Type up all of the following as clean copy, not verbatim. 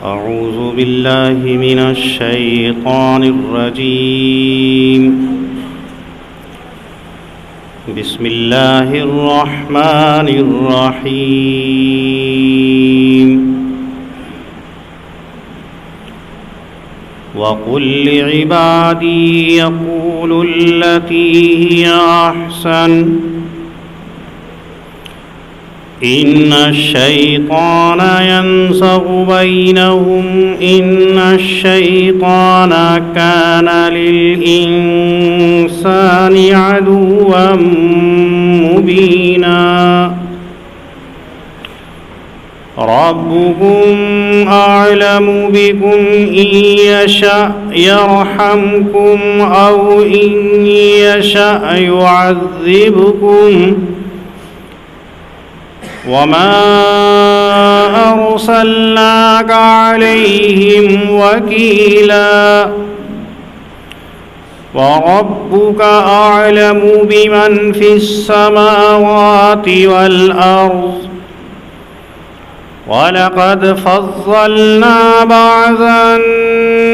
أعوذ بالله من الشيطان الرجيم. بسم الله الرحمن الرحيم. وقل لعبادي يقولوا التي هي أحسن إن الشيطان ينزغ بينهم إن الشيطان كان للإنسان عدوا مبينا. ربكم أعلم بكم إن يشأ يرحمكم أو إن يشأ يعذبكم وما أرسلناك عليهم وكيلا. وربك أعلم بمن في السماوات والأرض ولقد فضلنا بعض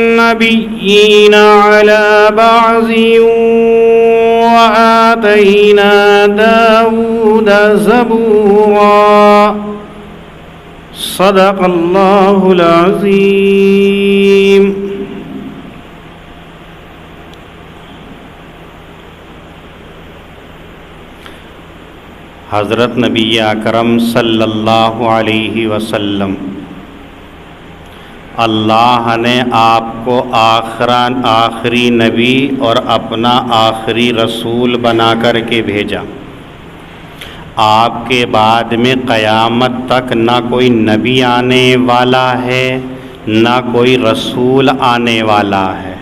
النبيين على بعض وآتينا داود زبورا. صدق اللہ العظیم. حضرت نبی اکرم صلی اللہ علیہ وسلم، اللہ نے آپ کو آخری نبی اور اپنا آخری رسول بنا کر کے بھیجا. آپ کے بعد میں قیامت تک نہ کوئی نبی آنے والا ہے نہ کوئی رسول آنے والا ہے.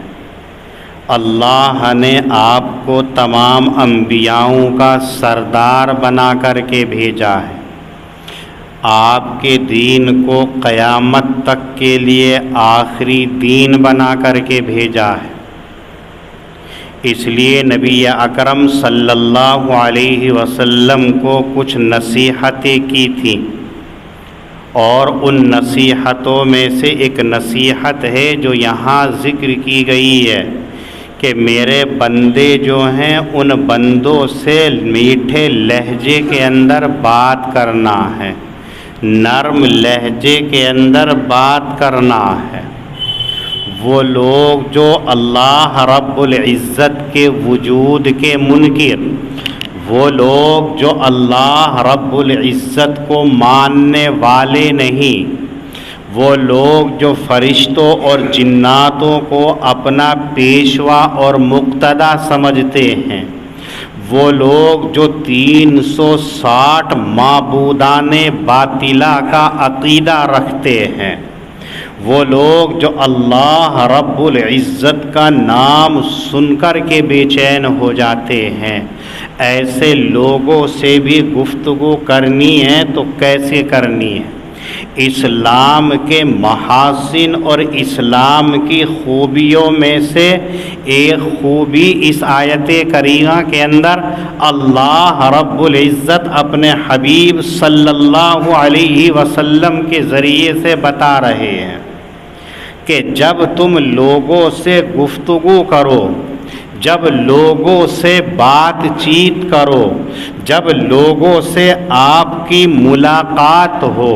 اللہ نے آپ کو تمام انبیاؤں کا سردار بنا کر کے بھیجا ہے. آپ کے دین کو قیامت تک کے لیے آخری دین بنا کر کے بھیجا ہے. اس لیے نبی اکرم صلی اللہ علیہ وسلم کو کچھ نصیحتیں کی تھیں، اور ان نصیحتوں میں سے ایک نصیحت ہے جو یہاں ذکر کی گئی ہے کہ میرے بندے جو ہیں ان بندوں سے میٹھے لہجے کے اندر بات کرنا ہے، نرم لہجے کے اندر بات کرنا ہے. وہ لوگ جو اللہ رب العزت کے وجود کے منکر، وہ لوگ جو اللہ رب العزت کو ماننے والے نہیں، وہ لوگ جو فرشتوں اور جناتوں کو اپنا پیشوا اور مقتدی سمجھتے ہیں، وہ لوگ جو 360 معبودان باطلہ کا عقیدہ رکھتے ہیں، وہ لوگ جو اللہ رب العزت کا نام سن کر کے بے چین ہو جاتے ہیں، ایسے لوگوں سے بھی گفتگو کرنی ہے تو کیسے کرنی ہے؟ اسلام کے محاسن اور اسلام کی خوبیوں میں سے ایک خوبی اس آیت کریمہ کے اندر اللہ رب العزت اپنے حبیب صلی اللہ علیہ وسلم کے ذریعے سے بتا رہے ہیں کہ جب تم لوگوں سے گفتگو کرو، جب لوگوں سے بات چیت کرو، جب لوگوں سے آپ کی ملاقات ہو،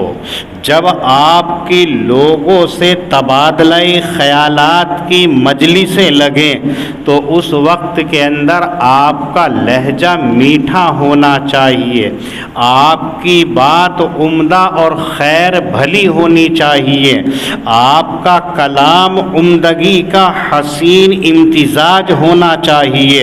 جب آپ کی لوگوں سے تبادلہ خیالات کی مجلسیں لگیں، تو اس وقت کے اندر آپ کا لہجہ میٹھا ہونا چاہیے، آپ کی بات عمدہ اور خیر بھلی ہونی چاہیے، آپ کا کلام عمدگی کا حسین امتزاج ہونا چاہیے،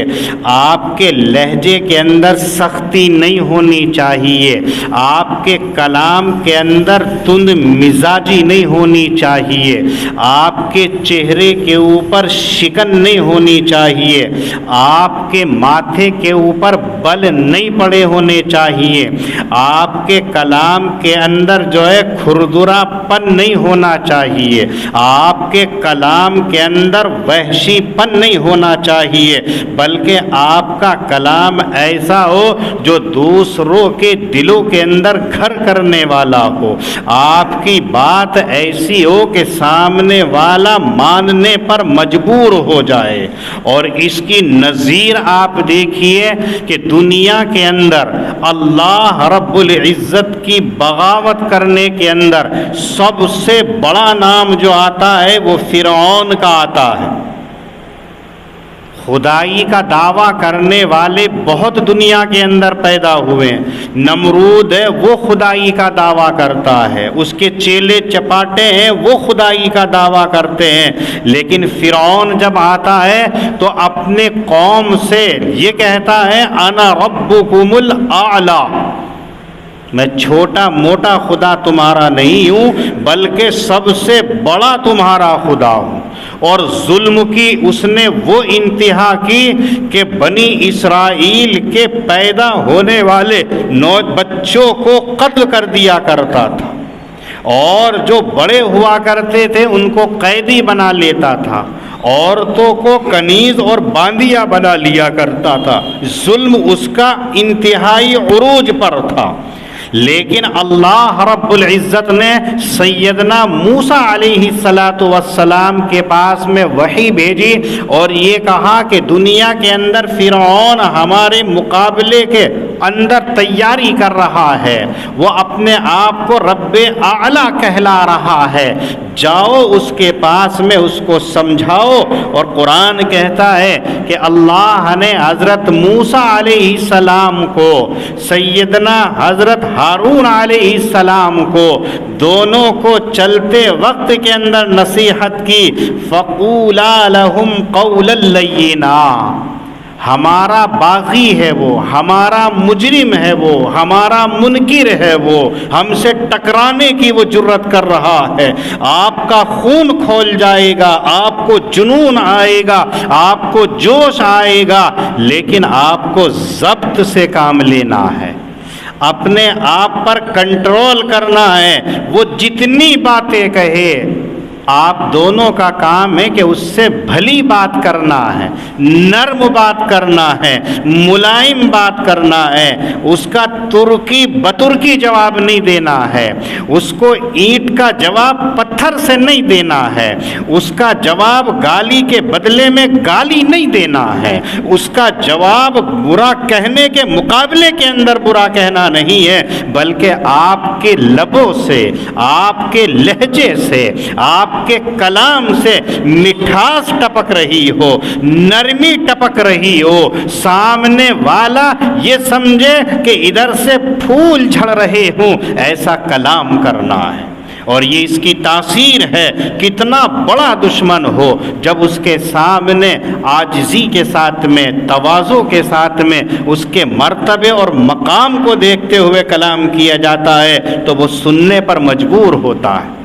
آپ کے لہجے کے اندر سختی نہیں ہونی چاہیے، آپ کے کلام کے اندر تند مزاجی نہیں ہونی چاہیے، آپ کے چہرے کے اوپر شکن نہیں ہونی چاہیے، آپ کے ماتھے کے اوپر بل نہیں پڑے ہونے چاہیے، آپ کے کلام کے اندر جو ہے کھردرا پن نہیں ہونا چاہیے، آپ کے کلام کے اندر وحشی پن نہیں ہونا چاہیے، بلکہ آپ کا کلام ایسا ہو جو دوسروں کے دلوں کے اندر گھر کرنے والا ہو، آپ کی بات ایسی ہو کہ سامنے والا ماننے پر مجبور ہو جائے۔ اور اس کی نظیر آپ دیکھیے کہ دنیا کے اندر اللہ رب العزت کی بغاوت کرنے کے اندر سب سے بڑا نام جو آتا ہے وہ فرعون کا آتا ہے۔ خدائی کا دعویٰ کرنے والے بہت دنیا کے اندر پیدا ہوئے ہیں۔ نمرود ہے وہ خدائی کا دعویٰ کرتا ہے، اس کے چیلے چپاٹے ہیں وہ خدائی کا دعویٰ کرتے ہیں، لیکن فرعون جب آتا ہے تو اپنے قوم سے یہ کہتا ہے انا ربکم الاعلی، میں چھوٹا موٹا خدا تمہارا نہیں ہوں بلکہ سب سے بڑا تمہارا خدا ہوں۔ اور ظلم کی اس نے وہ انتہا کی کہ بنی اسرائیل کے پیدا ہونے والے بچوں کو قتل کر دیا کرتا تھا، اور جو بڑے ہوا کرتے تھے ان کو قیدی بنا لیتا تھا، عورتوں کو کنیز اور باندیا بنا لیا کرتا تھا۔ ظلم اس کا انتہائی عروج پر تھا، لیکن اللہ رب العزت نے سیدنا موسیٰ علیہ السلام کے پاس میں وحی بھیجی اور یہ کہا کہ دنیا کے اندر فرعون ہمارے مقابلے کے اندر تیاری کر رہا ہے، وہ اپنے آپ کو رب اعلیٰ کہلا رہا ہے، جاؤ اس کے پاس میں اس کو سمجھاؤ۔ اور قرآن کہتا ہے کہ اللہ نے حضرت موسیٰ علیہ السلام کو سیدنا حضرت ہارون علیہ السلام کو دونوں کو چلتے وقت کے اندر نصیحت کی، فَقُولَا لَهُمْ قَوْلًا لَيِّنًا، ہمارا باغی ہے وہ، ہمارا مجرم ہے وہ، ہمارا منکر ہے وہ، ہم سے ٹکرانے کی وہ جرت کر رہا ہے، آپ کا خون کھول جائے گا، آپ کو جنون آئے گا، آپ کو جوش آئے گا، لیکن آپ کو ضبط سے کام لینا ہے، اپنے آپ پر کنٹرول کرنا ہے۔ وہ جتنی باتیں کہے آپ دونوں کا کام ہے کہ اس سے بھلی بات کرنا ہے، نرم بات کرنا ہے، ملائم بات کرنا ہے، اس کا ترکی بترکی جواب نہیں دینا ہے، اس کو اینٹ کا جواب پتھر سے نہیں دینا ہے، اس کا جواب گالی کے بدلے میں گالی نہیں دینا ہے، اس کا جواب برا کہنے کے مقابلے کے اندر برا کہنا نہیں ہے، بلکہ آپ کے لبوں سے، آپ کے لہجے سے، آپ کے کلام سے مٹھاس ٹپک رہی ہو، نرمی ٹپک رہی ہو، سامنے والا یہ سمجھے کہ ادھر سے پھول جھڑ رہے ہوں، ایسا کلام کرنا ہے۔ اور یہ اس کی تاثیر ہے، کتنا بڑا دشمن ہو جب اس کے سامنے عاجزی کے ساتھ میں، تواضع کے ساتھ میں اس کے مرتبے اور مقام کو دیکھتے ہوئے کلام کیا جاتا ہے تو وہ سننے پر مجبور ہوتا ہے۔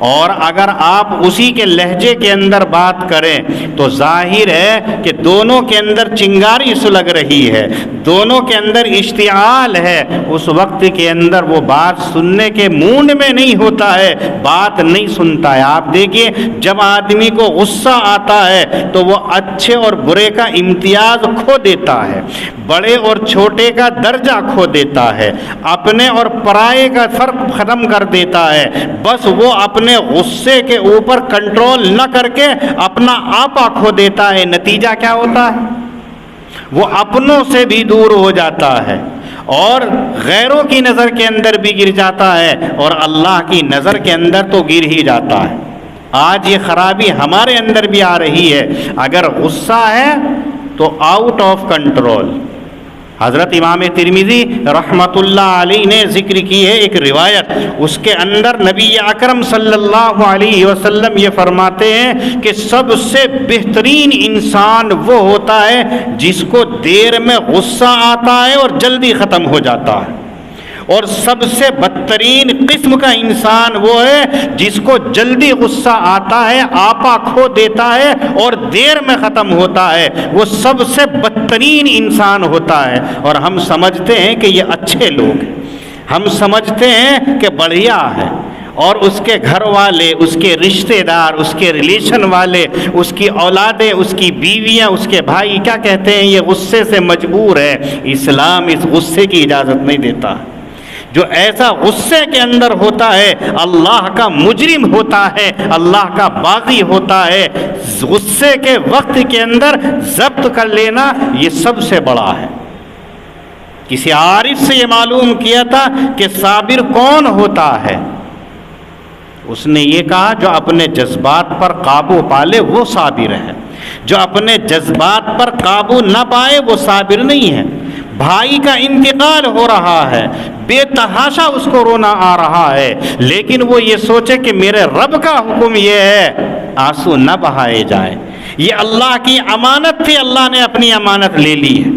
اور اگر آپ اسی کے لہجے کے اندر بات کریں تو ظاہر ہے کہ دونوں کے اندر چنگاری سلگ رہی ہے، دونوں کے اندر اشتعال ہے، اس وقت کے اندر وہ بات سننے کے موڈ میں نہیں ہوتا ہے، بات نہیں سنتا ہے۔ آپ دیکھیے جب آدمی کو غصہ آتا ہے تو وہ اچھے اور برے کا امتیاز کھو دیتا ہے، بڑے اور چھوٹے کا درجہ کھو دیتا ہے، اپنے اور پرائے کا فرق ختم کر دیتا ہے، بس وہ اپنے غصے کے اوپر کنٹرول نہ کر کے اپنا آپا کھو دیتا ہے۔ نتیجہ کیا ہوتا ہے؟ وہ اپنوں سے بھی دور ہو جاتا ہے اور غیروں کی نظر کے اندر بھی گر جاتا ہے اور اللہ کی نظر کے اندر تو گر ہی جاتا ہے۔ آج یہ خرابی ہمارے اندر بھی آ رہی ہے، اگر غصہ ہے تو آؤٹ آف کنٹرول۔ حضرت امام ترمذی رحمۃ اللہ علیہ نے ذکر کی ہے ایک روایت، اس کے اندر نبی اکرم صلی اللہ علیہ وسلم یہ فرماتے ہیں کہ سب سے بہترین انسان وہ ہوتا ہے جس کو دیر میں غصہ آتا ہے اور جلدی ختم ہو جاتا ہے، اور سب سے بدترین قسم کا انسان وہ ہے جس کو جلدی غصہ آتا ہے، آپا کھو دیتا ہے اور دیر میں ختم ہوتا ہے، وہ سب سے بدترین انسان ہوتا ہے۔ اور ہم سمجھتے ہیں کہ یہ اچھے لوگ ہیں، ہم سمجھتے ہیں کہ بڑھیا ہے، اور اس کے گھر والے، اس کے رشتہ دار، اس کے ریلیشن والے، اس کی اولادیں، اس کی بیویاں، اس کے بھائی کیا کہتے ہیں؟ یہ غصے سے مجبور ہے۔ اسلام اس غصے کی اجازت نہیں دیتا۔ جو ایسا غصے کے اندر ہوتا ہے اللہ کا مجرم ہوتا ہے، اللہ کا باغی ہوتا ہے۔ غصے کے وقت کے اندر ضبط کر لینا یہ سب سے بڑا ہے۔ کسی عارف سے یہ معلوم کیا تھا کہ صابر کون ہوتا ہے، اس نے یہ کہا جو اپنے جذبات پر قابو پالے وہ صابر ہے، جو اپنے جذبات پر قابو نہ پائے وہ صابر نہیں ہے۔ بھائی کا انتقال ہو رہا ہے، بے تحاشا اس کو رونا آ رہا ہے، لیکن وہ یہ سوچے کہ میرے رب کا حکم یہ ہے آنسو نہ بہائے جائے۔ یہ اللہ کی امانت تھی، اللہ نے اپنی امانت لے لی ہے،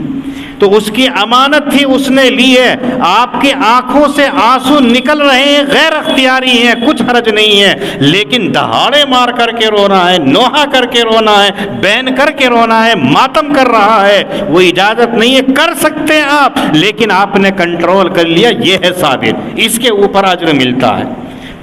تو اس کی امانت تھی، اس نے لی ہے۔ آپ کی آنکھوں سے آنسو نکل رہے ہیں، غیر اختیاری ہیں، کچھ حرج نہیں ہے، لیکن دہاڑے مار کر کے رونا ہے، نوحہ کر کے رونا ہے، بین کر کے رونا ہے، ماتم کر رہا ہے، وہ اجازت نہیں ہے۔ کر سکتے ہیں آپ، لیکن آپ نے کنٹرول کر لیا، یہ ہے صابر، اس کے اوپر اجر ملتا ہے۔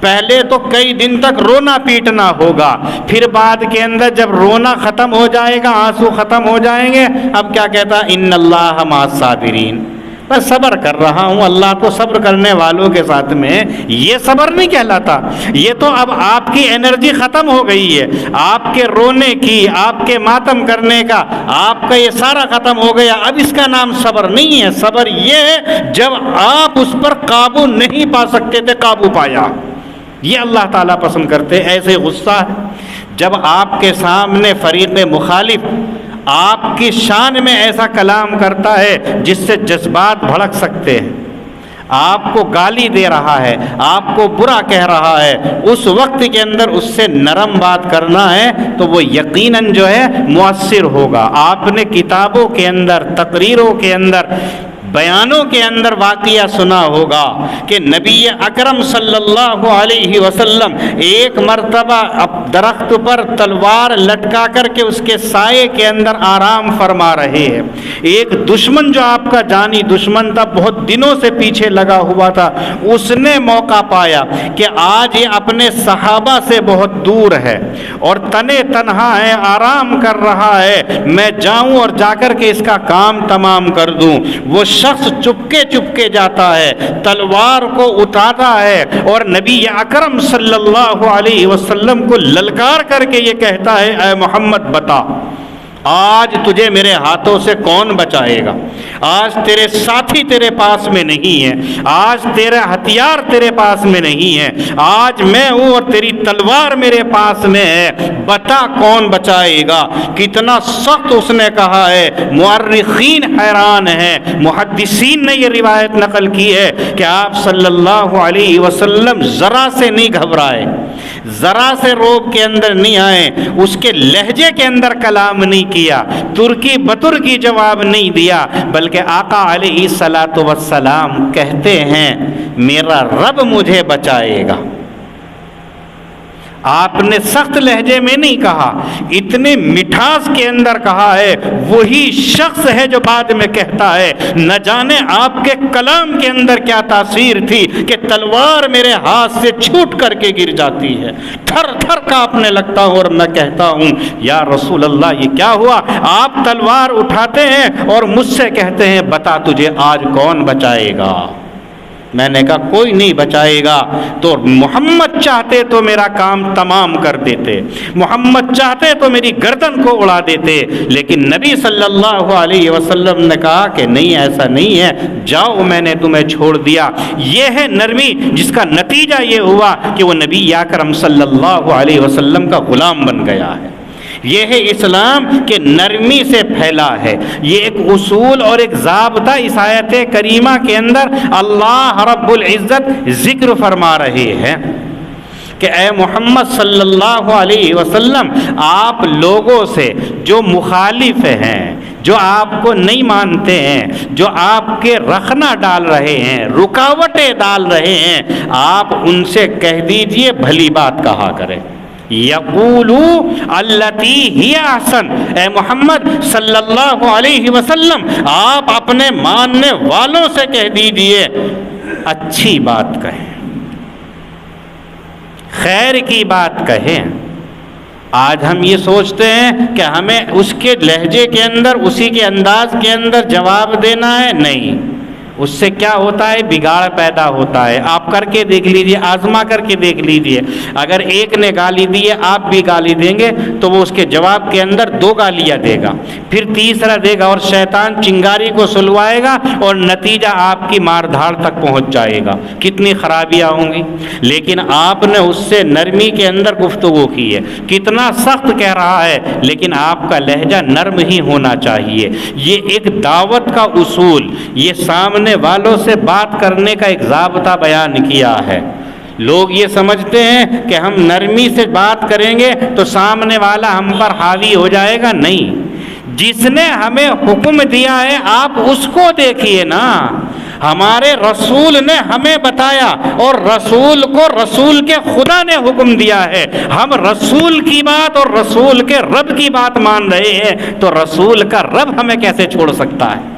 پہلے تو کئی دن تک رونا پیٹنا ہوگا، پھر بعد کے اندر جب رونا ختم ہو جائے گا، آنسو ختم ہو جائیں گے، اب کیا کہتا ہے؟ ان اللہ مع الصابرین، میں صبر کر رہا ہوں، اللہ تو صبر کرنے والوں کے ساتھ میں۔ یہ صبر نہیں کہلاتا، یہ تو اب آپ کی انرجی ختم ہو گئی ہے، آپ کے رونے کی، آپ کے ماتم کرنے کا، آپ کا یہ سارا ختم ہو گیا، اب اس کا نام صبر نہیں ہے۔ صبر یہ ہے جب آپ اس پر قابو نہیں پا سکتے تھے، قابو پایا، یہ اللہ تعالیٰ پسند کرتے۔ ایسے غصہ ہے جب آپ کے سامنے فریق مخالف آپ کی شان میں ایسا کلام کرتا ہے جس سے جذبات بھڑک سکتے ہیں، آپ کو گالی دے رہا ہے، آپ کو برا کہہ رہا ہے، اس وقت کے اندر اس سے نرم بات کرنا ہے تو وہ یقیناً جو ہے مؤثر ہوگا۔ آپ نے کتابوں کے اندر، تقریروں کے اندر، بیانوں کے اندر واقعہ سنا ہوگا کہ نبی اکرم صلی اللہ علیہ وسلم ایک مرتبہ درخت پر تلوار لٹکا کر کے اس کے سائے کے اندر آرام فرما رہے ہیں۔ ایک دشمن جو آپ کا جانی دشمن تھا، بہت دنوں سے پیچھے لگا ہوا تھا، اس نے موقع پایا کہ آج یہ اپنے صحابہ سے بہت دور ہے اور تنے تنہا ہے، آرام کر رہا ہے، میں جاؤں اور جا کر کے اس کا کام تمام کر دوں۔ وہ شخص چپکے جاتا ہے، تلوار کو اٹھاتا ہے اور نبی اکرم صلی اللہ علیہ وسلم کو للکار کر کے یہ کہتا ہے، اے محمد بتا آج تجھے میرے ہاتھوں سے کون بچائے گا؟ آج تیرے ساتھی تیرے پاس میں نہیں ہے، آج تیرا ہتھیار تیرے پاس میں نہیں ہے، آج میں ہوں اور تیری تلوار میرے پاس میں ہے، بتا کون بچائے گا؟ کتنا سخت اس نے کہا ہے، مورخین حیران ہیں، محدثین نے یہ روایت نقل کی ہے کہ آپ صلی اللہ علیہ وسلم ذرا سے نہیں گھبرائے، ذرا سے روب کے اندر نہیں آئے، اس کے لہجے کے اندر کلام نہیں کیا، ترکی بترکی جواب نہیں دیا، بلکہ آقا علیہ الصلاۃ والسلام کہتے ہیں میرا رب مجھے بچائے گا۔ آپ نے سخت لہجے میں نہیں کہا، اتنے مٹھاس کے اندر کہا ہے۔ وہی شخص ہے جو بعد میں کہتا ہے نہ جانے آپ کے کلام کے اندر کیا تاثیر تھی کہ تلوار میرے ہاتھ سے چھوٹ کر کے گر جاتی ہے، تھر تھر کانپنے لگتا ہوں اور میں کہتا ہوں یا رسول اللہ یہ کیا ہوا؟ آپ تلوار اٹھاتے ہیں اور مجھ سے کہتے ہیں بتا تجھے آج کون بچائے گا؟ میں نے کہا کوئی نہیں بچائے گا، تو محمد چاہتے تو میرا کام تمام کر دیتے، محمد چاہتے تو میری گردن کو اڑا دیتے، لیکن نبی صلی اللہ علیہ وسلم نے کہا کہ نہیں ایسا نہیں ہے، جاؤ میں نے تمہیں چھوڑ دیا۔ یہ ہے نرمی، جس کا نتیجہ یہ ہوا کہ وہ نبی اکرم صلی اللہ علیہ وسلم کا غلام بن گیا ہے۔ یہ ہے اسلام کہ نرمی سے پھیلا ہے۔ یہ ایک اصول اور ایک ضابطہ اس آیت کریمہ کے اندر اللہ رب العزت ذکر فرما رہے ہیں کہ اے محمد صلی اللہ علیہ وسلم آپ لوگوں سے جو مخالف ہیں، جو آپ کو نہیں مانتے ہیں، جو آپ کے رخنہ ڈال رہے ہیں، رکاوٹیں ڈال رہے ہیں، آپ ان سے کہہ دیجئے بھلی بات کہا کریں۔ یقولوا التی ہی احسن، اے محمد صلی اللہ علیہ وسلم آپ اپنے ماننے والوں سے کہہ دیجئے اچھی بات کہیں۔ خیر کی بات کہیں۔ آج ہم یہ سوچتے ہیں کہ ہمیں اس کے لہجے کے اندر، اسی کے انداز کے اندر جواب دینا ہے، نہیں، اس سے کیا ہوتا ہے؟ بگاڑ پیدا ہوتا ہے۔ آپ کر کے دیکھ لیجئے، آزما کر کے دیکھ لیجئے، اگر ایک نے گالی دی ہے، آپ بھی گالی دیں گے تو وہ اس کے جواب کے اندر 2 گالیاں دے گا، پھر تیسرا دے گا، اور شیطان چنگاری کو سلوائے گا اور نتیجہ آپ کی مار دھاڑ تک پہنچ جائے گا۔ کتنی خرابیاں ہوں گی۔ لیکن آپ نے اس سے نرمی کے اندر گفتگو کی ہے، کتنا سخت کہہ رہا ہے، لیکن آپ کا لہجہ نرم ہی ہونا چاہیے۔ یہ ایک دعوت کا اصول، یہ سامنے والوں سے بات کرنے کا ایک ضابطہ بیان کیا ہے۔ لوگ یہ سمجھتے ہیں کہ ہم نرمی سے بات کریں گے تو سامنے والا ہم پر حاوی ہو جائے گا، نہیں، جس نے ہمیں حکم دیا ہے آپ اس کو دیکھیے نا۔ ہمارے رسول نے ہمیں بتایا، اور رسول کو رسول کے خدا نے حکم دیا ہے، ہم رسول کی بات اور رسول کے رب کی بات مان رہے ہیں، تو رسول کا رب ہمیں کیسے چھوڑ سکتا ہے؟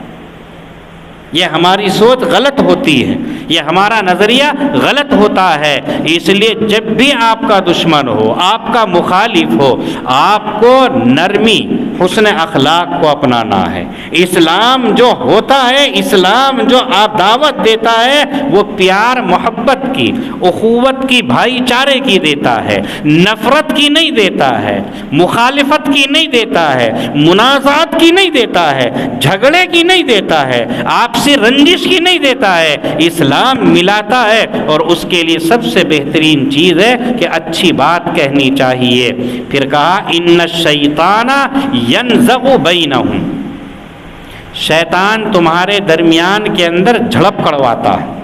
یہ ہماری سوچ غلط ہوتی ہے، یہ ہمارا نظریہ غلط ہوتا ہے۔ اس لیے جب بھی آپ کا دشمن ہو، آپ کا مخالف ہو، آپ کو نرمی، حسن اخلاق کو اپنانا ہے۔ اسلام جو ہوتا ہے، اسلام جو آپ دعوت دیتا ہے، وہ پیار محبت کی، اخوت کی، بھائی چارے کی دیتا ہے، نفرت کی نہیں دیتا ہے، مخالفت کی نہیں دیتا ہے، منازعات کی نہیں دیتا ہے، جھگڑے کی نہیں دیتا ہے، آپسی رنجش کی نہیں دیتا ہے۔ اسلام ملاتا ہے، اور اس کے لیے سب سے بہترین چیز ہے کہ اچھی بات کہنی چاہیے۔ پھر کہا ان الشیطان ینزغ بینہم، شیطان تمہارے درمیان کے اندر جھڑپ کرواتا ہے۔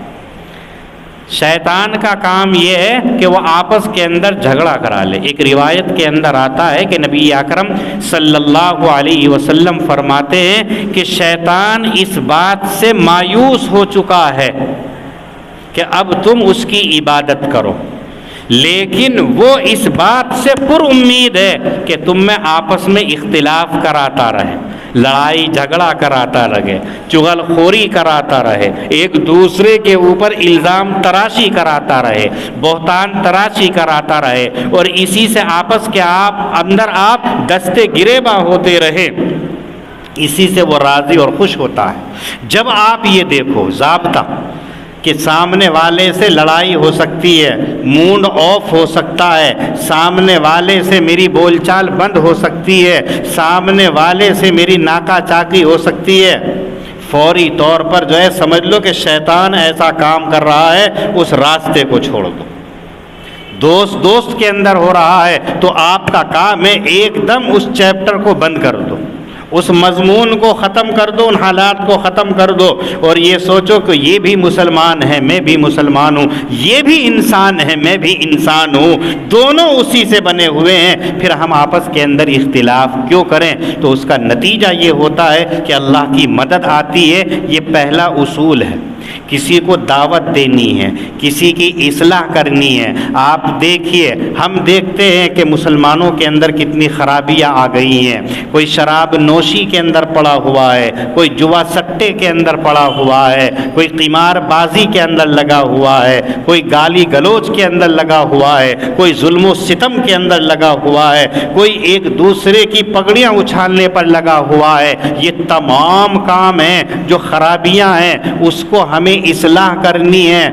شیطان کا کام یہ ہے کہ وہ آپس کے اندر جھگڑا کرا لے۔ ایک روایت کے اندر آتا ہے کہ نبی اکرم صلی اللہ علیہ وسلم فرماتے ہیں کہ شیطان اس بات سے مایوس ہو چکا ہے کہ اب تم اس کی عبادت کرو، لیکن وہ اس بات سے پر امید ہے کہ تم میں آپس میں اختلاف کراتا رہے، لڑائی جھگڑا کراتا رہے، چغل خوری کراتا رہے، ایک دوسرے کے اوپر الزام تراشی کراتا رہے، بہتان تراشی کراتا رہے، اور اسی سے آپس کے اندر آپ دستے گریباں ہوتے رہے، اسی سے وہ راضی اور خوش ہوتا ہے۔ جب آپ یہ دیکھو ضابطہ کہ سامنے والے سے لڑائی ہو سکتی ہے، موڈ آف ہو سکتا ہے، سامنے والے سے میری بول چال بند ہو سکتی ہے، سامنے والے سے میری ناکا چاکی ہو سکتی ہے، فوری طور پر جو ہے سمجھ لو کہ شیطان ایسا کام کر رہا ہے، اس راستے کو چھوڑ دو۔ دوست کے اندر ہو رہا ہے تو آپ کا کام ہے ایک دم اس چیپٹر کو بند کر دو، اس مضمون کو ختم کر دو، ان حالات کو ختم کر دو، اور یہ سوچو کہ یہ بھی مسلمان ہے، میں بھی مسلمان ہوں، یہ بھی انسان ہے، میں بھی انسان ہوں، دونوں اسی سے بنے ہوئے ہیں، پھر ہم آپس کے اندر اختلاف کیوں کریں؟ تو اس کا نتیجہ یہ ہوتا ہے کہ اللہ کی مدد آتی ہے۔ یہ پہلا اصول ہے۔ کسی کو دعوت دینی ہے، کسی کی اصلاح کرنی ہے۔ آپ دیکھیے، ہم دیکھتے ہیں کہ مسلمانوں کے اندر کتنی خرابیاں آ گئی ہیں۔ کوئی شراب نوشی کے اندر پڑا ہوا ہے، کوئی جوا سٹے کے اندر پڑا ہوا ہے، کوئی قمار بازی کے اندر لگا ہوا ہے، کوئی گالی گلوچ کے اندر لگا ہوا ہے، کوئی ظلم و ستم کے اندر لگا ہوا ہے، کوئی ایک دوسرے کی پگڑیاں اچھالنے پر لگا ہوا ہے۔ یہ تمام کام ہیں جو خرابیاں ہیں، اس کو ہمیں اصلاح کرنی ہے۔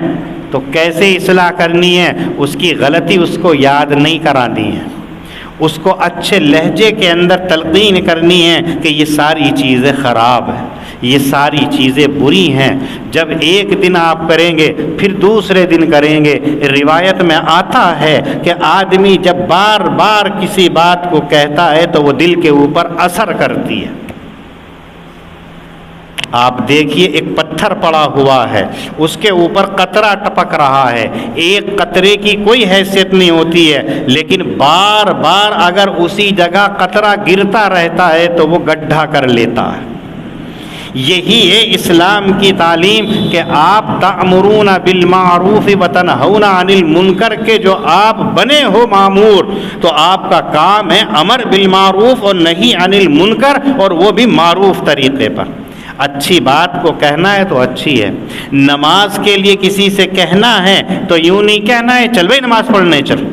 تو کیسے اصلاح کرنی ہے؟ اس کی غلطی اس کو یاد نہیں کرانی ہے، اس کو اچھے لہجے کے اندر تلقین کرنی ہے کہ یہ ساری چیزیں خراب ہیں، یہ ساری چیزیں بری ہیں۔ جب ایک دن آپ کریں گے پھر دوسرے دن کریں گے۔ روایت میں آتا ہے کہ آدمی جب بار بار کسی بات کو کہتا ہے تو وہ دل کے اوپر اثر کرتی ہے۔ آپ دیکھیے، ایک پتھر پڑا ہوا ہے، اس کے اوپر قطرہ ٹپک رہا ہے، ایک قطرے کی کوئی حیثیت نہیں ہوتی ہے، لیکن بار بار اگر اسی جگہ قطرہ گرتا رہتا ہے تو وہ گڈھا کر لیتا ہے۔ یہی ہے اسلام کی تعلیم کہ آپ تأمرون بالمعروف وتنہون عن المنکر کے جو آپ بنے ہو مامور، تو آپ کا کام ہے امر بالمعروف اور نہی عن المنکر، اور وہ بھی معروف طریقے پر۔ اچھی بات کو کہنا ہے تو اچھی ہے، نماز کے لیے کسی سے کہنا ہے تو یوں نہیں کہنا ہے چل بھائی نماز پڑھنے چل،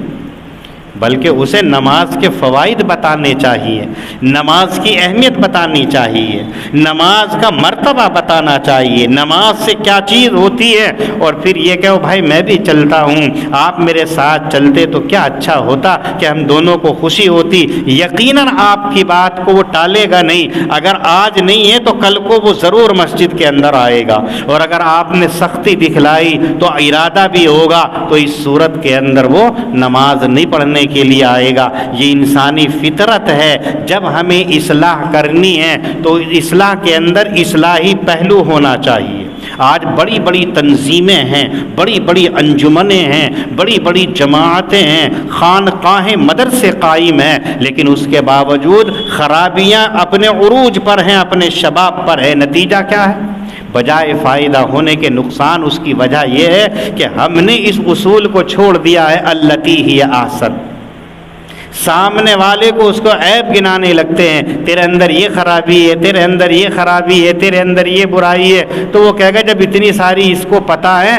بلکہ اسے نماز کے فوائد بتانے چاہیے، نماز کی اہمیت بتانی چاہیے، نماز کا مرتبہ بتانا چاہیے، نماز سے کیا چیز ہوتی ہے، اور پھر یہ کہو بھائی میں بھی چلتا ہوں، آپ میرے ساتھ چلتے تو کیا اچھا ہوتا کہ ہم دونوں کو خوشی ہوتی۔ یقیناً آپ کی بات کو وہ ٹالے گا نہیں، اگر آج نہیں ہے تو کل کو وہ ضرور مسجد کے اندر آئے گا، اور اگر آپ نے سختی دکھلائی تو ارادہ بھی ہوگا تو اس صورت کے اندر وہ نماز نہیں پڑھنے کے لیے آئے گا۔ یہ انسانی فطرت ہے، جب ہمیں اصلاح کرنی ہے تو اصلاح کے اندر اصلاحی پہلو ہونا چاہیے۔ آج بڑی بڑی تنظیمیں ہیں، بڑی بڑی انجمنیں ہیں، بڑی بڑی جماعتیں ہیں، خانقاہیں مدرسے قائم ہیں، لیکن اس کے باوجود خرابیاں اپنے عروج پر ہیں، اپنے شباب پر ہے۔ نتیجہ کیا ہے؟ بجائے فائدہ ہونے کے نقصان۔ اس کی وجہ یہ ہے کہ ہم نے اس اصول کو چھوڑ دیا ہے التی ہی احسن۔ سامنے والے کو اس کو عیب گنانے لگتے ہیں، تیرے اندر یہ خرابی ہے، تیرے اندر یہ خرابی ہے، تیرے اندر یہ برائی ہے، تو وہ کہے گا جب اتنی ساری اس کو پتہ ہے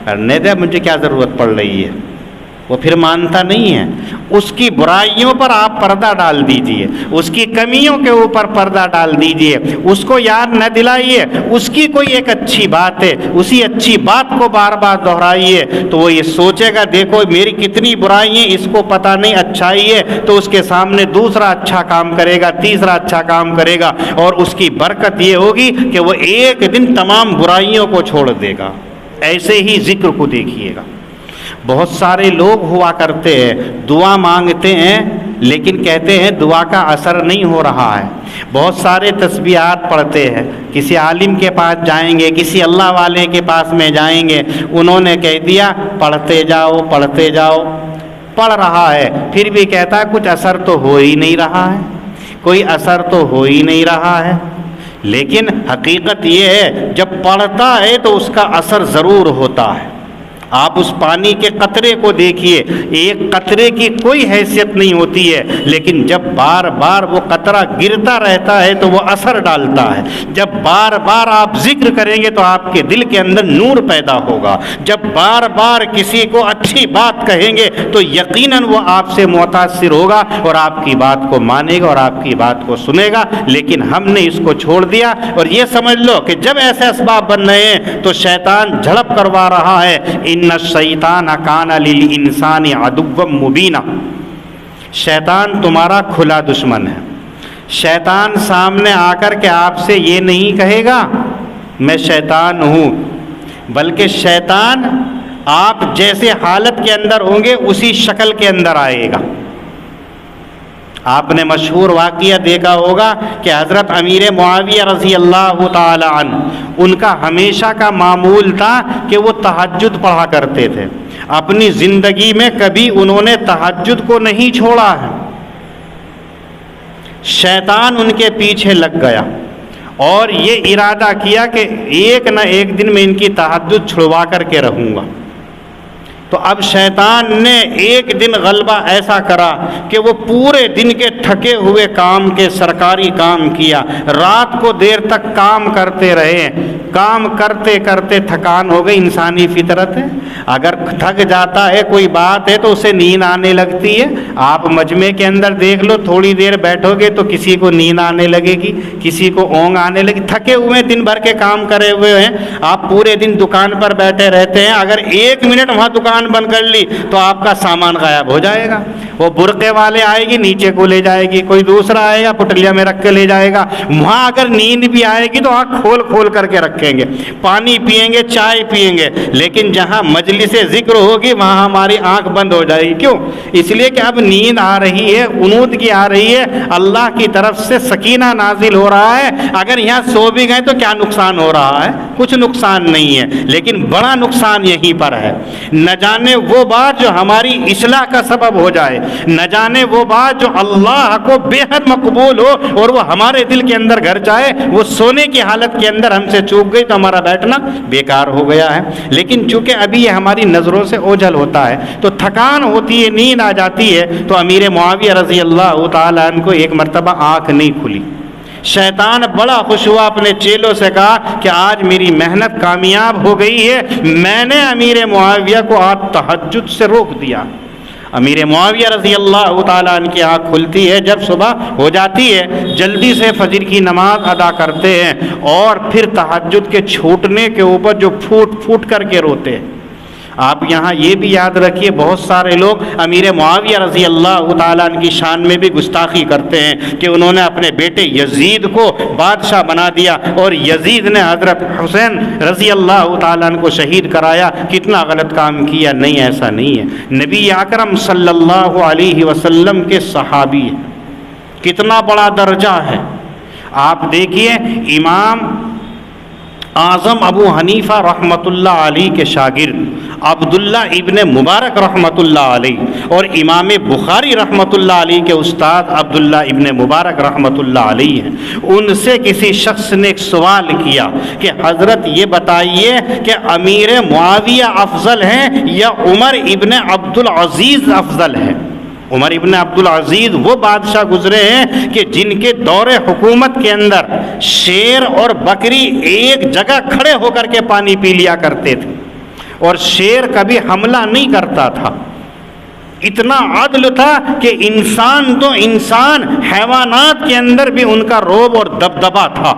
کرنے دے، مجھے کیا ضرورت پڑ رہی ہے۔ وہ پھر مانتا نہیں ہے۔ اس کی برائیوں پر آپ پردہ ڈال دیجئے، اس کی کمیوں کے اوپر پردہ ڈال دیجئے، اس کو یاد نہ دلائیے، اس کی کوئی ایک اچھی بات ہے، اسی اچھی بات کو بار بار دہرائیے، تو وہ یہ سوچے گا دیکھو میری کتنی برائی ہیں، اس کو پتہ نہیں اچھائی ہے، تو اس کے سامنے دوسرا اچھا کام کرے گا، تیسرا اچھا کام کرے گا، اور اس کی برکت یہ ہوگی کہ وہ ایک دن تمام برائیوں کو چھوڑ دے گا۔ ایسے ہی ذکر کو دیکھیے گا، بہت سارے لوگ ہوا کرتے ہیں، دعا مانگتے ہیں لیکن کہتے ہیں دعا کا اثر نہیں ہو رہا ہے۔ بہت سارے تسبیحات پڑھتے ہیں، کسی عالم کے پاس جائیں گے، کسی اللہ والے کے پاس میں جائیں گے، انہوں نے کہہ دیا پڑھتے جاؤ پڑھتے جاؤ، پڑھ رہا ہے پھر بھی کہتا ہے کچھ اثر تو ہو ہی نہیں رہا ہے، کوئی اثر تو ہو ہی نہیں رہا ہے۔ لیکن حقیقت یہ ہے جب پڑھتا ہے تو اس کا اثر ضرور ہوتا ہے۔ آپ اس پانی کے قطرے کو دیکھیے، ایک قطرے کی کوئی حیثیت نہیں ہوتی ہے، لیکن جب بار بار وہ قطرہ گرتا رہتا ہے تو وہ اثر ڈالتا ہے۔ جب بار بار آپ ذکر کریں گے تو آپ کے دل کے اندر نور پیدا ہوگا، جب بار بار کسی کو اچھی بات کہیں گے تو یقیناً وہ آپ سے متاثر ہوگا اور آپ کی بات کو مانے گا اور آپ کی بات کو سنے گا۔ لیکن ہم نے اس کو چھوڑ دیا، اور یہ سمجھ لو کہ جب ایسے اسباب بن رہے ہیں تو شیطان جھڑپ کروا رہا ہے۔ ان الشیطان کان للانسان عدوا مبینا، شیطان تمہارا کھلا دشمن ہے۔ شیطان سامنے آ کر کے آپ سے یہ نہیں کہے گا میں شیطان ہوں، بلکہ شیطان آپ جیسے حالت کے اندر ہوں گے اسی شکل کے اندر آئے گا۔ آپ نے مشہور واقعہ دیکھا ہوگا کہ حضرت امیر معاویہ رضی اللہ تعالی عنہ، ان کا ہمیشہ کا معمول تھا کہ وہ تہجد پڑھا کرتے تھے۔ اپنی زندگی میں کبھی انہوں نے تہجد کو نہیں چھوڑا ہے۔ شیطان ان کے پیچھے لگ گیا اور یہ ارادہ کیا کہ ایک نہ ایک دن میں ان کی تہجد چھڑوا کر کے رہوں گا۔ تو اب شیطان نے ایک دن غلبہ ایسا کرا کہ وہ پورے دن کے تھکے ہوئے کام کے سرکاری کام کیا، رات کو دیر تک کام کرتے رہے، کام کرتے کرتے تھکان ہو گئی۔ انسانی فطرت ہے، اگر تھک جاتا ہے کوئی بات ہے تو اسے نیند آنے لگتی ہے۔ آپ مجمع کے اندر دیکھ لو، تھوڑی دیر بیٹھو گے تو کسی کو نیند آنے لگے گی، کسی کو اونگ آنے لگے، تھکے ہوئے دن بھر کے کام کرے ہوئے ہیں۔ آپ پورے دن دکان پر بیٹھے رہتے ہیں، اگر ایک منٹ وہاں دکان بند کر لی تو آپ کا سامان غائب ہو جائے گا۔ وہ برقعے والے آئے گی نیچے کو لے جائے گی، کوئی دوسرا آئے گا پٹلیا میں رکھ کے لے جائے گا۔ وہاں اگر نیند بھی آئے گی تو آنکھ کھول کھول کر کے رکھیں گے، پانی پئیں گے، چائے پئیں گے، لیکن جہاں مجلس ذکر ہوگی وہاں ہماری آنکھ بند ہو جائے گی۔ کیوں؟ اس لیے کہ اب نیند آ رہی ہے، غنودگی آ رہی ہے، اللہ کی طرف سے سکینہ نازل ہو رہا ہے۔ اگر یہاں سو بھی گئے تو کیا نقصان ہو رہا ہے؟ کچھ نقصان نہیں ہے، لیکن بڑا نقصان یہیں پر ہے۔ نہ جانے وہ بات جو ہماری اصلاح کا سبب ہو جائے، نہ جانے وہ بات جو اللہ کو بے حد مقبول ہو اور وہ ہمارے دل کے اندر گھر جائے، وہ سونے کی حالت کے اندر ہم سے چوک گئی تو ہمارا بیٹھنا بیکار ہو گیا ہے۔ لیکن چونکہ ابھی یہ ہماری نظروں سے اوجھل ہوتا ہے تو تھکان ہوتی ہے، نیند آ جاتی ہے، تو امیر معاویہ رضی اللہ تعالیٰ عنہ کو ایک مرتبہ آنکھ نہیں کھلی۔ شیطان بڑا خوش ہوا، اپنے چیلوں سے کہا کہ آج میری محنت کامیاب ہو گئی ہے، میں نے امیر معاویہ کو آج تہجد سے روک دیا۔ امیر معاویہ رضی اللہ تعالیٰ عنہ کی آنکھ کھلتی ہے جب صبح ہو جاتی ہے، جلدی سے فجر کی نماز ادا کرتے ہیں اور پھر تہجد کے چھوٹنے کے اوپر جو پھوٹ پھوٹ کر کے روتے ہیں۔ آپ یہاں یہ بھی یاد رکھیے، بہت سارے لوگ امیر معاویہ رضی اللہ تعالیٰ عنہ کی شان میں بھی گستاخی کرتے ہیں کہ انہوں نے اپنے بیٹے یزید کو بادشاہ بنا دیا اور یزید نے حضرت حسین رضی اللہ تعالیٰ عنہ کو شہید کرایا، کتنا غلط کام کیا۔ نہیں، ایسا نہیں ہے۔ نبی اکرم صلی اللہ علیہ وسلم کے صحابی ہیں، کتنا بڑا درجہ ہے۔ آپ دیکھیے، امام اعظم ابو حنیفہ رحمۃ اللہ علیہ کے شاگرد عبداللہ ابن مبارک رحمۃ اللہ علیہ اور امام بخاری رحمۃ اللہ علیہ کے استاد عبداللہ ابن مبارک رحمۃ اللہ علیہ ہیں۔ ان سے کسی شخص نے ایک سوال کیا کہ حضرت یہ بتائیے کہ امیر معاویہ افضل ہیں یا عمر ابن عبد العزیز افضل ہے؟ عمر ابن عبد العزیز وہ بادشاہ گزرے ہیں کہ جن کے دور حکومت کے اندر شیر اور بکری ایک جگہ کھڑے ہو کر کے پانی پی لیا کرتے تھے اور شیر کبھی حملہ نہیں کرتا تھا۔ اتنا عدل تھا کہ انسان تو انسان، حیوانات کے اندر بھی ان کا رعب اور دبدبا تھا۔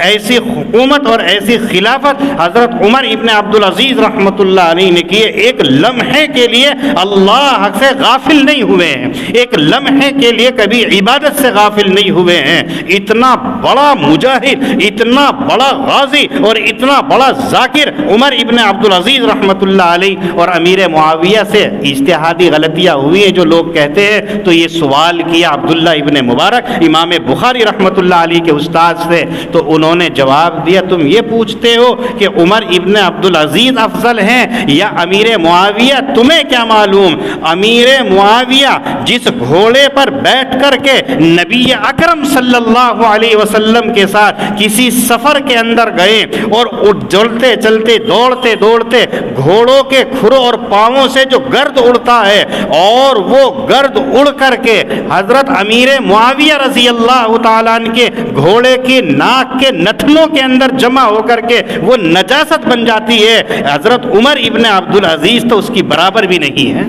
ایسی حکومت اور ایسی خلافت حضرت عمر ابن عبد العزیز رحمۃ اللہ علیہ نے کی۔ ایک لمحے کے لیے اللہ سے غافل نہیں ہوئے ہیں، ایک لمحے کے لیے کبھی عبادت سے غافل نہیں ہوئے ہیں۔ اتنا بڑا مجاہد، اتنا بڑا غازی اور اتنا بڑا ذاکر عمر ابن عبد العزیز رحمۃ اللہ علیہ، اور امیر معاویہ سے اجتہادی غلطیاں ہوئی ہیں جو لوگ کہتے ہیں۔ تو یہ سوال کیا عبداللہ ابن مبارک امام بخاری رحمۃ اللہ علیہ کے استاد سے، تو انہوں نے جواب دیا، تم یہ پوچھتے ہو کہ عمر ابن عبد العزیز افضل ہیں یا امیر معاویہ؟ تمہیں کیا معلوم؟ امیر معاویہ جس گھوڑے پر بیٹھ کر کے نبی اکرم صلی اللہ علیہ وسلم کے ساتھ کسی سفر کے اندر گئے اور چلتے چلتے دوڑتے دوڑتے گھوڑوں کے کھروں اور پاؤں سے جو گرد اڑتا ہے اور وہ گرد اڑ کر کے حضرت امیر معاویہ رضی اللہ تعالیٰ عنہ کے گھوڑے کی ناک کے نتنوں کے اندر جمع ہو کر کے وہ نجاست بن جاتی ہے، حضرت عمر ابن عبد العزیز تو اس کی برابر بھی نہیں ہے۔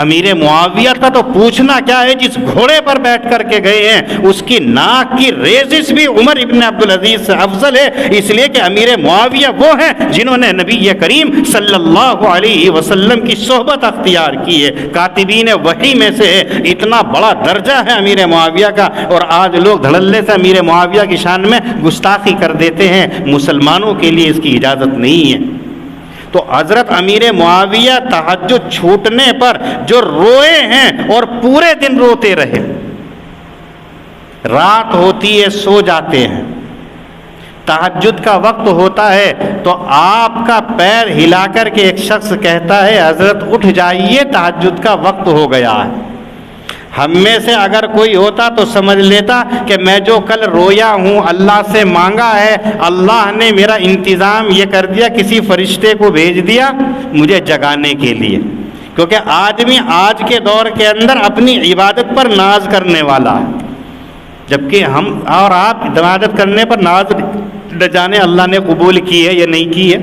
امیر معاویہ کا تو پوچھنا کیا ہے، جس گھوڑے پر بیٹھ کر کے گئے ہیں اس کی ناک کی ریزش بھی عمر ابن عبد العزیز سے افضل ہے، اس لیے کہ امیر معاویہ وہ ہیں جنہوں نے نبی کریم صلی اللہ علیہ وسلم کی صحبت اختیار کی ہے، کاتبین وحی میں سے ہے۔ اتنا بڑا درجہ ہے امیر معاویہ کا، اور آج لوگ دھڑلے سے امیر معاویہ کی شان میں گستاخی کر دیتے ہیں۔ مسلمانوں کے لیے اس کی اجازت نہیں ہے۔ تو حضرت امیر معاویہ تہجد چھوٹنے پر جو روئے ہیں اور پورے دن روتے رہے، رات ہوتی ہے سو جاتے ہیں، تہجد کا وقت ہوتا ہے تو آپ کا پیر ہلا کر کے ایک شخص کہتا ہے حضرت اٹھ جائیے تہجد کا وقت ہو گیا ہے۔ ہم میں سے اگر کوئی ہوتا تو سمجھ لیتا کہ میں جو کل رویا ہوں اللہ سے مانگا ہے، اللہ نے میرا انتظام یہ کر دیا، کسی فرشتے کو بھیج دیا مجھے جگانے کے لیے، کیونکہ آدمی آج کے دور کے اندر اپنی عبادت پر ناز کرنے والا ہے، جبکہ ہم اور آپ عبادت کرنے پر ناز نہ جانے اللہ نے قبول کی ہے یا نہیں کی ہے۔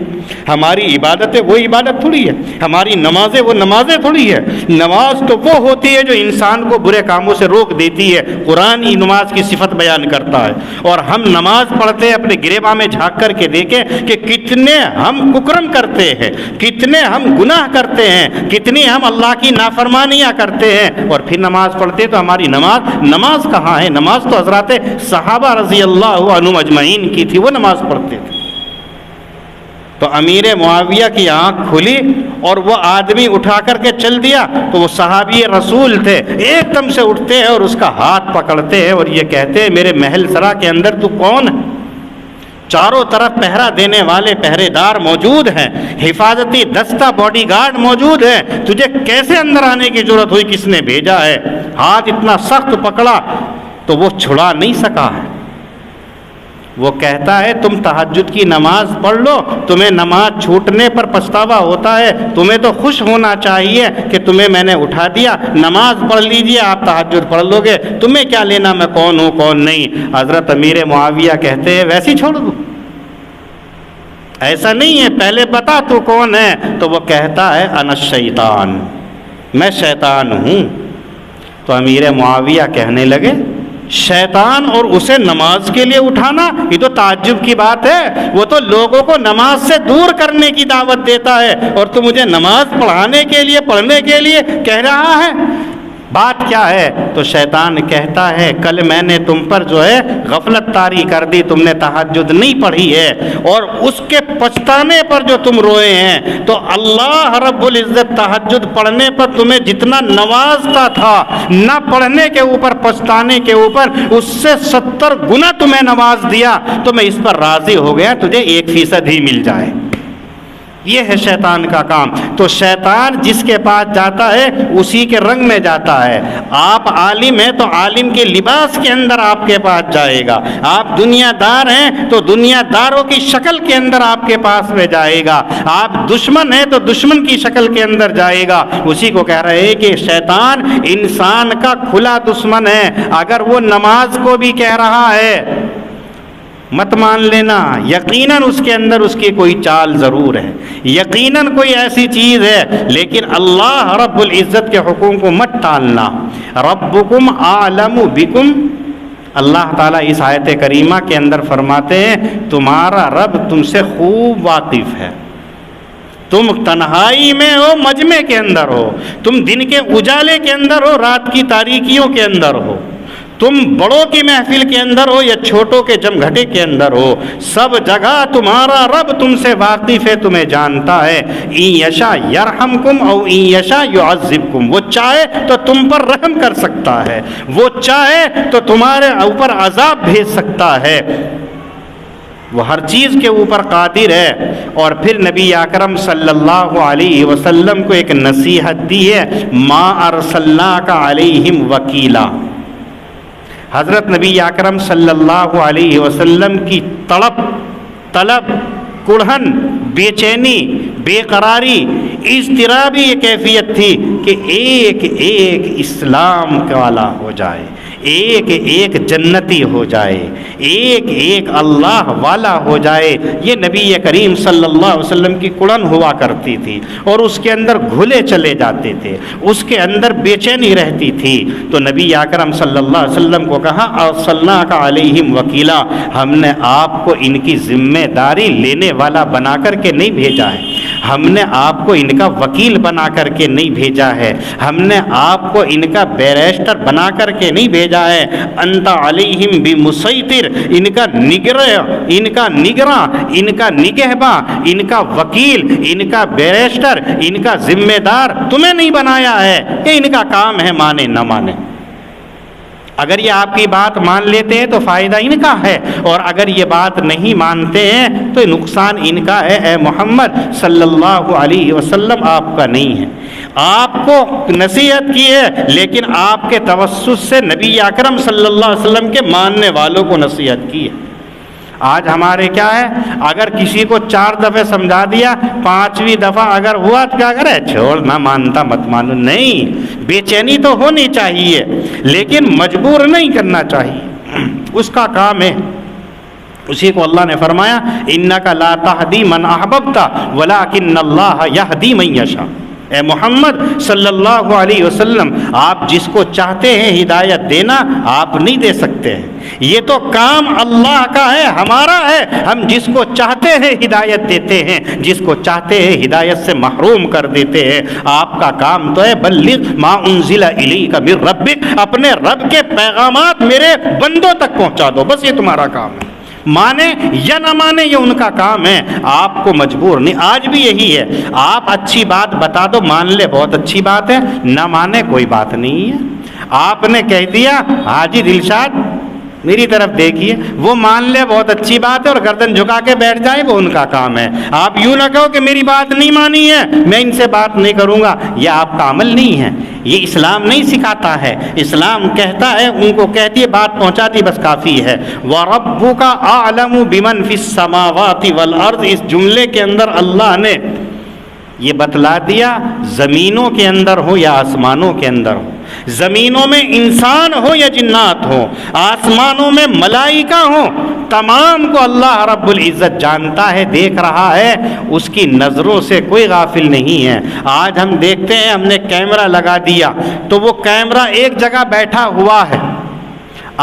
ہماری عبادتیں وہ عبادت تھوڑی ہے، ہماری نمازیں وہ نمازیں تھوڑی ہے۔ نماز تو وہ ہوتی ہے جو انسان کو برے کاموں سے روک دیتی ہے، قرآن ہی نماز کی صفت بیان کرتا ہے۔ اور ہم نماز پڑھتے ہیں، اپنے گریباں میں جھانک کر کے دیکھیں کہ کتنے ہم ککرم کرتے ہیں، کتنے ہم گناہ کرتے ہیں، کتنی ہم اللہ کی نافرمانیاں کرتے ہیں، اور پھر نماز پڑھتے ہیں تو ہماری نماز کہاں ہے؟ نماز تو حضرات صحابہ رضی اللہ عنہم اجمعین کی تھی، وہ نماز پڑھتے تھے۔ تو امیر معاویہ کی آنکھ کھلی اور وہ آدمی اٹھا کر کے چل دیا، تو وہ صحابی رسول تھے، ایک دم سے اٹھتے ہیں اور اس کا ہاتھ پکڑتے ہیں اور یہ کہتے ہیں میرے محل سرا کے اندر تو کون ہے؟ چاروں طرف پہرا دینے والے پہرے دار موجود ہیں، حفاظتی دستہ باڈی گارڈ موجود ہے، تجھے کیسے اندر آنے کی ضرورت ہوئی؟ کس نے بھیجا ہے؟ ہاتھ اتنا سخت پکڑا تو وہ چھڑا نہیں سکا ہے۔ وہ کہتا ہے تم تہجد کی نماز پڑھ لو، تمہیں نماز چھوٹنے پر پچھتاوا ہوتا ہے، تمہیں تو خوش ہونا چاہیے کہ تمہیں میں نے اٹھا دیا، نماز پڑھ لیجئے، آپ تہجد پڑھ لو گے، تمہیں کیا لینا میں کون ہوں کون نہیں۔ حضرت امیر معاویہ کہتے ہیں ویسے چھوڑ دو، ایسا نہیں ہے، پہلے بتا تو کون ہے؟ تو وہ کہتا ہے انا الشیطان، میں شیطان ہوں۔ تو امیر معاویہ کہنے لگے شیطان اور اسے نماز کے لیے اٹھانا، یہ تو تعجب کی بات ہے، وہ تو لوگوں کو نماز سے دور کرنے کی دعوت دیتا ہے اور تو مجھے نماز پڑھنے کے لیے کہہ رہا ہے، بات کیا ہے؟ تو شیطان کہتا ہے کل میں نے تم پر جو ہے غفلت طاری کر دی، تم نے تہجد نہیں پڑھی ہے، اور اس کے پچھتانے پر جو تم روئے ہیں، تو اللہ رب العزت تہجد پڑھنے پر تمہیں جتنا نوازتا تھا، نہ پڑھنے کے اوپر پچھتانے کے اوپر اس سے 70 گنا تمہیں نواز دیا، تو میں اس پر راضی ہو گیا تجھے 1% ہی مل جائے۔ یہ ہے شیطان کا کام۔ تو شیطان جس کے پاس جاتا ہے اسی کے رنگ میں جاتا ہے۔ آپ عالم ہیں تو عالم کے لباس کے اندر آپ کے پاس جائے گا، آپ دنیا دار ہیں تو دنیا داروں کی شکل کے اندر آپ کے پاس میں جائے گا، آپ دشمن ہیں تو دشمن کی شکل کے اندر جائے گا۔ اسی کو کہہ رہے ہیں کہ شیطان انسان کا کھلا دشمن ہے، اگر وہ نماز کو بھی کہہ رہا ہے مت مان لینا، یقیناً اس کے اندر اس کی کوئی چال ضرور ہے، یقیناً کوئی ایسی چیز ہے، لیکن اللہ رب العزت کے حکم کو مت ٹالنا۔ ربکم اعلم بکم، اللہ تعالیٰ اس آیت کریمہ کے اندر فرماتے ہیں تمہارا رب تم سے خوب واقف ہے۔ تم تنہائی میں ہو، مجمع کے اندر ہو، تم دن کے اجالے کے اندر ہو، رات کی تاریکیوں کے اندر ہو، تم بڑوں کی محفل کے اندر ہو یا چھوٹوں کے جمگھٹے کے اندر ہو، سب جگہ تمہارا رب تم سے واقف ہے، تمہیں جانتا ہے۔ ان یشاء یرحمکم او ان یشاء یعذبکم، وہ چاہے تو تم پر رحم کر سکتا ہے، وہ چاہے تو تمہارے اوپر عذاب بھیج سکتا ہے، وہ ہر چیز کے اوپر قادر ہے۔ اور پھر نبی اکرم صلی اللہ علیہ وسلم کو ایک نصیحت دی ہے، ما ارسلناک علیہم وکیلا۔ حضرت نبی اکرم صلی اللہ علیہ وسلم کی طلب، کڑھن، بے چینی، بے قراری، اضطرابی یہ کیفیت تھی کہ ایک ایک اسلام والا ہو جائے، ایک ایک جنتی ہو جائے، ایک ایک اللہ والا ہو جائے۔ یہ نبی کریم صلی اللہ علیہ وسلم کی کڑن ہوا کرتی تھی اور اس کے اندر گھلے چلے جاتے تھے، اس کے اندر بے چینی رہتی تھی۔ تو نبی اکرم صلی اللہ علیہ وسلم کو کہا ارسلناک علیہم وکیلا، ہم نے آپ کو ان کی ذمہ داری لینے والا بنا کر کے نہیں بھیجا ہے، ہم نے آپ کو ان کا وکیل بنا کر کے نہیں بھیجا ہے، ہم نے آپ کو ان کا بیرسٹر بنا کر کے نہیں بھیجا ہے۔ انت علیہم بمسیطر، ان کا نگراں، ان کا نگہباں، ان کا وکیل، ان کا بیرسٹر، ان کا ذمہ دار تمہیں نہیں بنایا ہے کہ ان کا کام ہے مانے نہ مانے۔ اگر یہ آپ کی بات مان لیتے ہیں تو فائدہ ان کا ہے، اور اگر یہ بات نہیں مانتے ہیں تو نقصان ان کا ہے۔ اے محمد صلی اللہ علیہ وسلم آپ کا نہیں ہے، آپ کو نصیحت کی ہے لیکن آپ کے توسط سے نبی اکرم صلی اللہ علیہ وسلم کے ماننے والوں کو نصیحت کی ہے۔ آج ہمارے کیا ہے، اگر کسی کو 4 دفعہ سمجھا دیا، 5ویں دفعہ اگر ہوا تو کیا کرے، چھوڑ نہ مانتا مت مانو، نہیں، بے چینی تو ہونی چاہیے لیکن مجبور نہیں کرنا چاہیے، اس کا کام ہے۔ اسی کو اللہ نے فرمایا انک لا تہدی من احببت ولکن اللہ یہدی من یشاء۔ اے محمد صلی اللہ علیہ وسلم، آپ جس کو چاہتے ہیں ہدایت دینا آپ نہیں دے سکتے ہیں، یہ تو کام اللہ کا ہے، ہمارا ہے، ہم جس کو چاہتے ہیں ہدایت دیتے ہیں، جس کو چاہتے ہیں ہدایت سے محروم کر دیتے ہیں۔ آپ کا کام تو ہے بلغ ما انزل الیک من ربک، اپنے رب کے پیغامات میرے بندوں تک پہنچا دو، بس یہ تمہارا کام ہے، مانے یا نہ مانے یہ ان کا کام ہے، آپ کو مجبور نہیں۔ آج بھی یہی ہے، آپ اچھی بات بتا دو، مان لے بہت اچھی بات ہے، نہ مانے کوئی بات نہیں ہے۔ آپ نے کہہ دیا حاجی دلشاد میری طرف دیکھیے، وہ مان لے بہت اچھی بات ہے اور گردن جھکا کے بیٹھ جائے وہ ان کا کام ہے. آپ یوں نہ کہو کہ میری بات نہیں مانی ہے میں ان سے بات نہیں کروں گا، یہ آپ کا عمل نہیں ہے، یہ اسلام نہیں سکھاتا ہے. اسلام کہتا ہے ان کو کہتی ہے بات پہنچا دی بس کافی ہے. وَرَبُّكَ أَعْلَمُ بِمَنْ فِي السَّمَاوَاتِ وَالْأَرْضِ، اس جملے کے اندر اللہ نے یہ بتلا دیا زمینوں کے اندر ہو یا آسمانوں کے اندر ہو، زمینوں میں انسان ہو یا جنات ہو، آسمانوں میں ملائکہ ہوں، تمام کو اللہ رب العزت جانتا ہے، دیکھ رہا ہے، اس کی نظروں سے کوئی غافل نہیں ہے. آج ہم دیکھتے ہیں ہم نے کیمرہ لگا دیا تو وہ کیمرہ ایک جگہ بیٹھا ہوا ہے،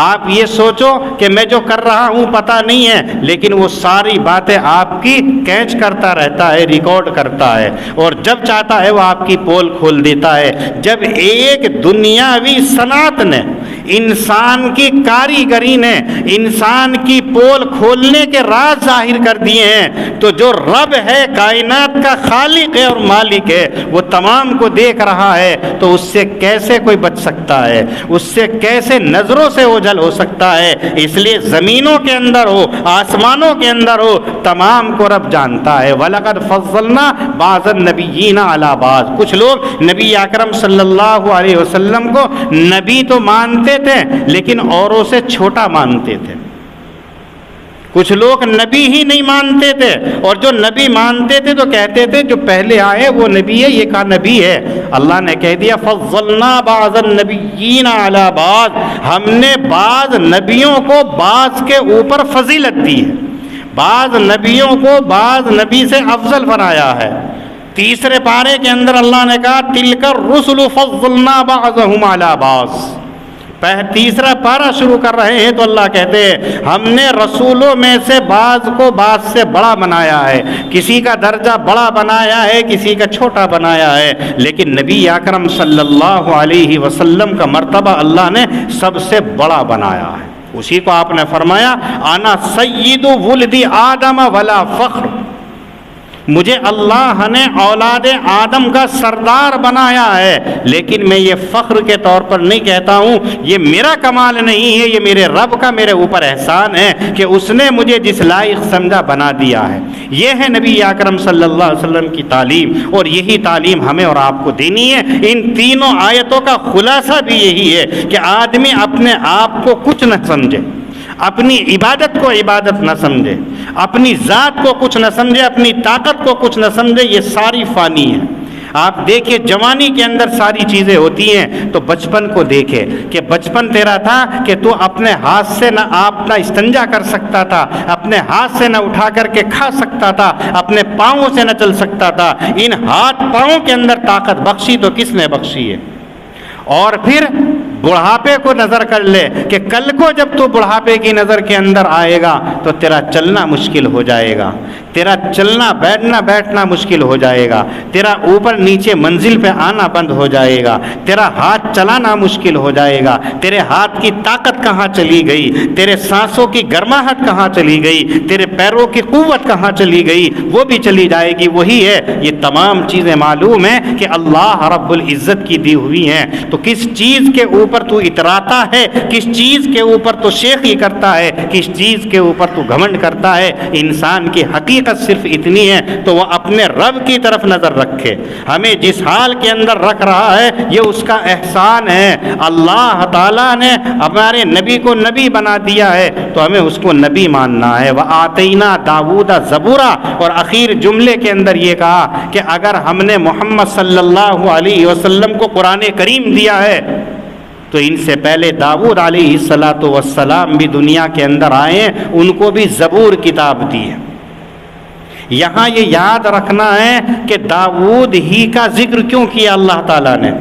آپ یہ سوچو کہ میں جو کر رہا ہوں پتہ نہیں ہے، لیکن وہ ساری باتیں آپ کی کیچ کرتا رہتا ہے، ریکارڈ کرتا ہے، اور جب چاہتا ہے وہ آپ کی پول کھول دیتا ہے. جب ایک دنیاوی صنعت نے، انسان کی کاریگری نے انسان کی پول کھولنے کے راز ظاہر کر دیے ہیں، تو جو رب ہے، کائنات کا خالق ہے اور مالک ہے، وہ تمام کو دیکھ رہا ہے، تو اس سے کیسے کوئی بچ سکتا ہے؟ اس سے کیسے نظروں سے اوجھل ہو سکتا ہے؟ اس لیے زمینوں کے اندر ہو، آسمانوں کے اندر ہو، تمام کو رب جانتا ہے. وَلَقَدْ فَضَّلْنَا بَعْضَ النَّبِيِّينَ عَلَى بَعْضٍ. کچھ لوگ نبی اکرم صلی اللہ علیہ وسلم کو نبی تو مانتے تھے لیکن اوروں سے چھوٹا مانتے تھے. کچھ لوگ نبی ہی نہیں مانتے تھے، اور جو نبی مانتے تھے تو کہتے تھے جو پہلے آئے وہ نبی ہے، یہ کا نبی ہے. اللہ نے کہہ دیا فضلنا بعض النبیین علی بعض، ہم نے بعض نبیوں کو بعض کے اوپر فضیلت دی ہے، بعض نبیوں کو بعض نبی سے افضل بنایا ہے. تیسرے پارے کے اندر اللہ نے کہا تلک الرسل فضلنا بعضهم علی بعض. تیسرا پارہ شروع کر رہے ہیں تو اللہ کہتے ہیں ہم نے رسولوں میں سے بعض کو بعض سے بڑا بنایا ہے، کسی کا درجہ بڑا بنایا ہے، کسی کا چھوٹا بنایا ہے، لیکن نبی اکرم صلی اللہ علیہ وسلم کا مرتبہ اللہ نے سب سے بڑا بنایا ہے. اسی کو آپ نے فرمایا انا سید ولد آدم ولا فخر، مجھے اللہ نے اولاد آدم کا سردار بنایا ہے، لیکن میں یہ فخر کے طور پر نہیں کہتا ہوں، یہ میرا کمال نہیں ہے، یہ میرے رب کا میرے اوپر احسان ہے کہ اس نے مجھے جس لائق سمجھا بنا دیا ہے. یہ ہے نبی اکرم صلی اللہ علیہ وسلم کی تعلیم، اور یہی تعلیم ہمیں اور آپ کو دینی ہے. ان تینوں آیتوں کا خلاصہ بھی یہی ہے کہ آدمی اپنے آپ کو کچھ نہ سمجھے، اپنی عبادت کو عبادت نہ سمجھے، اپنی ذات کو کچھ نہ سمجھے، اپنی طاقت کو کچھ نہ سمجھے، یہ ساری فانی ہے. آپ دیکھیں جوانی کے اندر ساری چیزیں ہوتی ہیں، تو بچپن کو دیکھے کہ بچپن تیرا تھا کہ تو اپنے ہاتھ سے نہ آپ نہ استنجا کر سکتا تھا، اپنے ہاتھ سے نہ اٹھا کر کے کھا سکتا تھا، اپنے پاؤں سے نہ چل سکتا تھا. ان ہاتھ پاؤں کے اندر طاقت بخشی تو کس نے بخشی ہے؟ اور پھر بڑھاپے کو نظر کر لے کہ کل کو جب تو بڑھاپے کی نظر کے اندر آئے گا تو تیرا چلنا مشکل ہو جائے گا، تیرا چلنا بیٹھنا مشکل ہو جائے گا، تیرا اوپر نیچے منزل پہ آنا بند ہو جائے گا، تیرا ہاتھ چلانا مشکل ہو جائے گا، تیرے ہاتھ کی طاقت کہاں چلی گئی، تیرے سانسوں کی گرماہٹ کہاں چلی گئی، تیرے پیروں کی قوت کہاں چلی گئی، وہ بھی چلی جائے گی. وہی ہے، یہ تمام چیزیں معلوم ہیں کہ اللہ رب العزت کی دی ہوئی ہیں. تو کس چیز کے اوپر تو اتراتا ہے، کس چیز کے اوپر تو شیخی کرتا ہے، کس چیز کے اوپر تو گھمنڈ کرتا ہے، انسان کی حقیقت صرف اتنی ہے تو وہ اپنے رب کی طرف نظر رکھے. ہمیں جس حال کے اندر رکھ رہا ہے یہ اس کا احسان ہے. اللہ تعالیٰ نے ہمارے نبی کو نبی بنا دیا ہے تو ہمیں اس کو نبی ماننا ہے. وَآتَيْنَا دَاوُودَ زَبُورًا، اور اخیر جملے کے اندر یہ کہا کہ اگر ہم نے محمد صلی اللہ علیہ وسلم کو قرآن کریم دیا ہے تو ان سے پہلے داؤد علیہ السلام بھی دنیا کے اندر آئے ہیں، ان کو بھی زبور کتاب دی ہے. یہاں یہ یاد رکھنا ہے کہ داؤد ہی کا ذکر کیوں کیا اللہ تعالیٰ نے،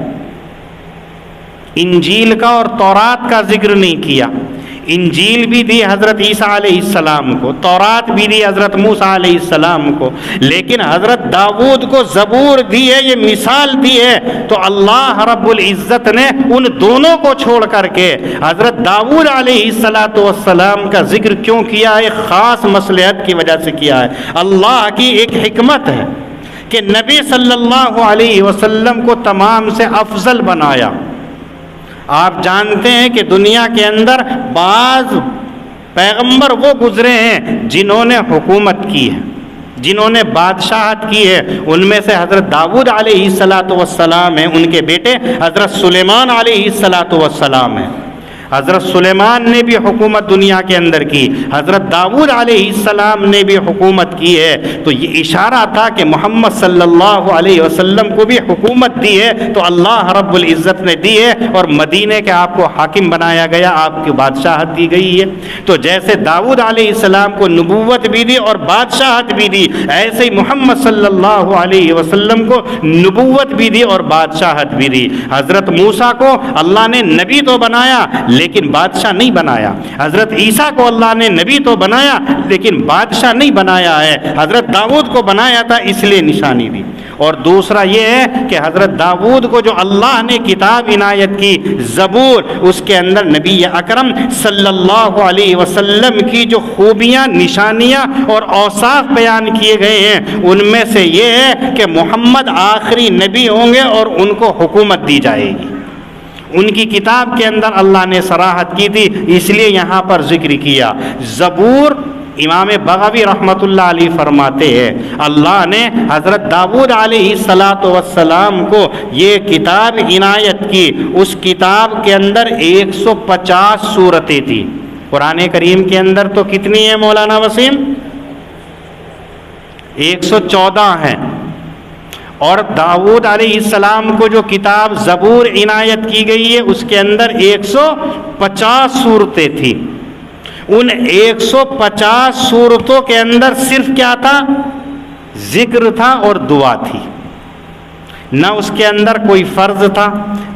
انجیل کا اور تورات کا ذکر نہیں کیا. انجیل بھی دی حضرت عیسیٰ علیہ السلام کو، تورات بھی دی حضرت موسیٰ علیہ السلام کو، لیکن حضرت داؤد کو زبور دی ہے، یہ مثال دی ہے. تو اللہ رب العزت نے ان دونوں کو چھوڑ کر کے حضرت داؤد علیہ السلام کا ذکر کیوں کیا ہے؟ خاص مصلحت کی وجہ سے کیا ہے. اللہ کی ایک حکمت ہے کہ نبی صلی اللہ علیہ وسلم کو تمام سے افضل بنایا. آپ جانتے ہیں کہ دنیا کے اندر بعض پیغمبر وہ گزرے ہیں جنہوں نے حکومت کی ہے، جنہوں نے بادشاہت کی ہے. ان میں سے حضرت داؤد علیہ الصلاۃ والسلام ہیں، ان کے بیٹے حضرت سلیمان علیہ الصلاۃ والسلام ہیں. حضرت سلیمان نے بھی حکومت دنیا کے اندر کی، حضرت داؤد علیہ السلام نے بھی حکومت کی ہے. تو یہ اشارہ تھا کہ محمد صلی اللہ علیہ وسلم کو بھی حکومت دی ہے تو اللہ رب العزت نے دی ہے، اور مدینے کے آپ کو حاکم بنایا گیا، آپ کی بادشاہت دی گئی ہے. تو جیسے داؤد علیہ السلام کو نبوت بھی دی اور بادشاہت بھی دی، ایسے ہی محمد صلی اللہ علیہ وسلم کو نبوت بھی دی اور بادشاہت بھی دی. حضرت موسیٰ کو اللہ نے نبی تو بنایا لیکن بادشاہ نہیں بنایا. حضرت عیسیٰ کو اللہ نے نبی تو بنایا لیکن بادشاہ نہیں بنایا ہے. حضرت داؤد کو بنایا تھا اس لیے نشانی دی. اور دوسرا یہ ہے کہ حضرت داؤد کو جو اللہ نے کتاب عنایت کی زبور، اس کے اندر نبی اکرم صلی اللہ علیہ وسلم کی جو خوبیاں، نشانیاں اور اوصاف بیان کیے گئے ہیں، ان میں سے یہ ہے کہ محمد آخری نبی ہوں گے اور ان کو حکومت دی جائے گی. ان کی کتاب کے اندر اللہ نے صراحت کی تھی، اس لیے یہاں پر ذکر کیا. زبور امام بغوی رحمۃ اللہ علیہ فرماتے ہیں اللہ نے حضرت داؤد علیہ الصلاۃ والسلام کو یہ کتاب عنایت کی. اس کتاب کے اندر 150 سورتیں تھیں. قرآن کریم کے اندر تو کتنی ہیں مولانا وسیم؟ 114 ہیں. اور داؤد علیہ السلام کو جو کتاب زبور عنایت کی گئی ہے اس کے اندر 150 سورتیں تھیں. ان 150 سورتوں کے اندر صرف کیا تھا؟ ذکر تھا اور دعا تھی. نہ اس کے اندر کوئی فرض تھا،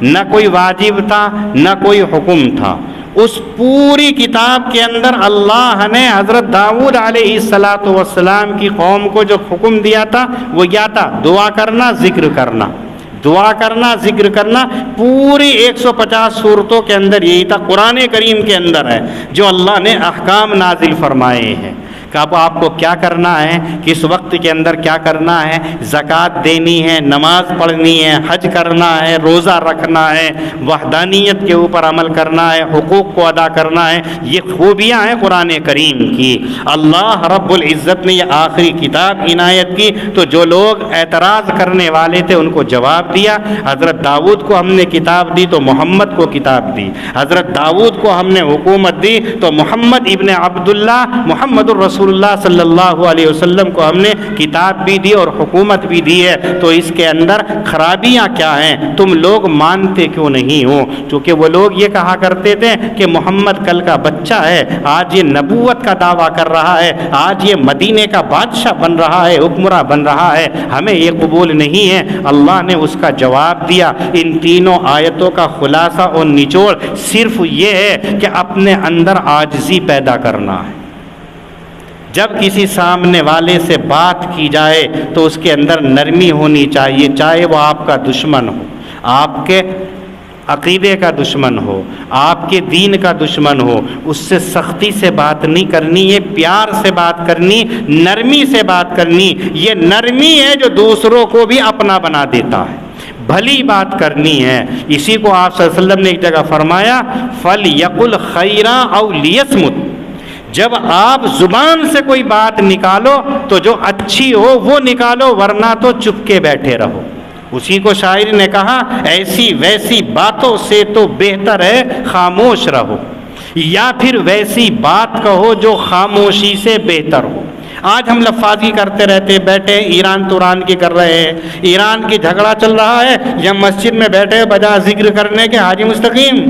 نہ کوئی واجب تھا، نہ کوئی حکم تھا. اس پوری کتاب کے اندر اللہ نے حضرت داؤد علیہ الصلاۃ والسلام کی قوم کو جو حکم دیا تھا وہ کیا تھا؟ دعا کرنا، ذکر کرنا، دعا کرنا، ذکر کرنا. پوری 150 سورتوں کے اندر یہی تھا. قرآن کریم کے اندر ہے جو اللہ نے احکام نازل فرمائے ہیں کہ اب آپ کو کیا کرنا ہے، کس وقت کے اندر کیا کرنا ہے. زکوٰۃ دینی ہے، نماز پڑھنی ہے، حج کرنا ہے، روزہ رکھنا ہے، وحدانیت کے اوپر عمل کرنا ہے، حقوق کو ادا کرنا ہے. یہ خوبیاں ہیں قرآن کریم کی. اللہ رب العزت نے یہ آخری کتاب عنایت کی تو جو لوگ اعتراض کرنے والے تھے ان کو جواب دیا. حضرت داؤد کو ہم نے کتاب دی تو محمد کو کتاب دی. حضرت داؤد کو ہم نے حکومت دی تو محمد ابن عبداللہ محمد الرسول اللہ صلی اللہ علیہ وسلم کو ہم نے کتاب بھی دی اور حکومت بھی دی ہے. تو اس کے اندر خرابیاں کیا ہیں؟ تم لوگ مانتے کیوں نہیں ہو؟ چونکہ وہ لوگ یہ کہا کرتے تھے کہ محمد کل کا بچہ ہے، آج یہ نبوت کا دعویٰ کر رہا ہے، آج یہ مدینے کا بادشاہ بن رہا ہے، حکمراں بن رہا ہے، ہمیں یہ قبول نہیں ہے. اللہ نے اس کا جواب دیا. ان تینوں آیتوں کا خلاصہ اور نچوڑ صرف یہ ہے کہ اپنے اندر عاجزی پیدا کرنا ہے. جب کسی سامنے والے سے بات کی جائے تو اس کے اندر نرمی ہونی چاہیے، چاہے وہ آپ کا دشمن ہو، آپ کے عقیدے کا دشمن ہو، آپ کے دین کا دشمن ہو. اس سے سختی سے بات نہیں کرنی ہے، پیار سے بات کرنی، نرمی سے بات کرنی. یہ نرمی ہے جو دوسروں کو بھی اپنا بنا دیتا ہے. بھلی بات کرنی ہے. اسی کو آپ صلی اللہ علیہ وسلم نے ایک جگہ فرمایا فَلْيَقُلْ خَيْرًا أَوْ لِيَصْمُتْ. جب آپ زبان سے کوئی بات نکالو تو جو اچھی ہو وہ نکالو، ورنہ تو چپ کے بیٹھے رہو. اسی کو شاعر نے کہا ایسی ویسی باتوں سے تو بہتر ہے خاموش رہو، یا پھر ویسی بات کہو جو خاموشی سے بہتر ہو. آج ہم لفاظی کرتے رہتے بیٹھے، ایران توران کی کر رہے ہیں، ایران کی جھگڑا چل رہا ہے، یا مسجد میں بیٹھے بجا ذکر کرنے کے حاجی مستقیم.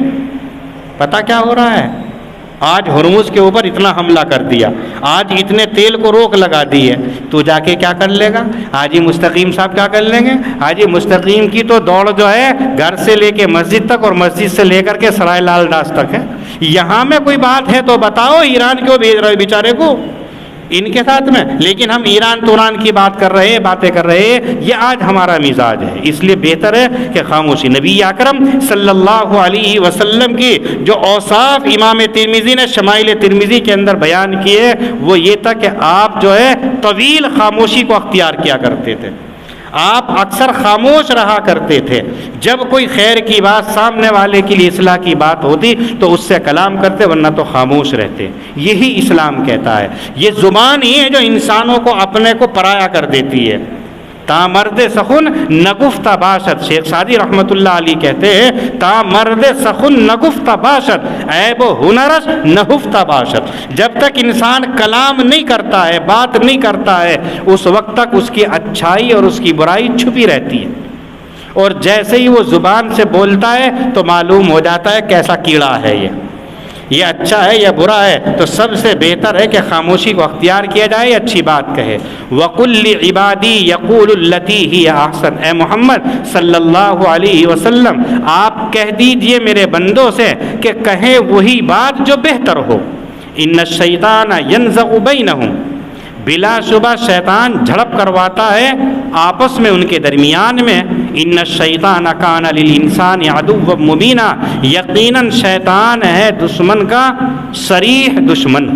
پتہ کیا ہو رہا ہے؟ آج ہرمز کے اوپر اتنا حملہ کر دیا، آج اتنے تیل کو روک لگا دی ہے، تو جا کے کیا کر لے گا؟ حاجی مستقیم صاحب کیا کر لیں گے؟ حاجی مستقیم کی تو دوڑ جو ہے گھر سے لے کے مسجد تک اور مسجد سے لے کر کے سرائے لال داس تک ہے. یہاں میں کوئی بات ہے تو بتاؤ، ایران کیوں بھیج رہے بیچارے کو ان کے ساتھ میں؟ لیکن ہم ایران توران کی بات کر رہے، باتیں کر رہے. یہ آج ہمارا مزاج ہے. اس لیے بہتر ہے کہ خاموشی. نبی اکرم صلی اللہ علیہ وسلم کی جو اوصاف امام ترمذی نے شمائل ترمذی کے اندر بیان کیے وہ یہ تھا کہ آپ جو ہے طویل خاموشی کو اختیار کیا کرتے تھے. آپ اکثر خاموش رہا کرتے تھے، جب کوئی خیر کی بات سامنے والے کے لیے اصلاح کی بات ہوتی تو اس سے کلام کرتے، ورنہ تو خاموش رہتے۔ یہی اسلام کہتا ہے۔ یہ زبان ہی ہے جو انسانوں کو اپنے کو پرایا کر دیتی ہے۔ تا مرد سخن نگفتہ باشد، شیخ سعدی رحمۃ اللہ علیہ کہتے ہیں تا مرد سخن نگفتہ باشد عیب و ہنرش نہفتہ باشد۔ جب تک انسان کلام نہیں کرتا ہے، بات نہیں کرتا ہے، اس وقت تک اس کی اچھائی اور اس کی برائی چھپی رہتی ہے، اور جیسے ہی وہ زبان سے بولتا ہے تو معلوم ہو جاتا ہے کیسا کیڑا ہے یہ اچھا ہے یا برا ہے۔ تو سب سے بہتر ہے کہ خاموشی کو اختیار کیا جائے، اچھی بات کہے۔ وَقُلْ لِعِبَادِي يَقُولُ الَّتِي هِيَ أَحْسَنُ، اے محمد صلی اللہ علیہ وسلم آپ کہہ دیجئے میرے بندوں سے کہ کہیں وہی بات جو بہتر ہو۔ إِنَّ الشَّيْطَانَ يَنزَغُ بَيْنَهُمْ، بلا شبہ شیطان جھڑپ کرواتا ہے آپس میں ان کے درمیان میں۔ ان الشیطان کان للانسان عدوا مبینا، یقیناً شیطان ہے دشمن کا صریح دشمن۔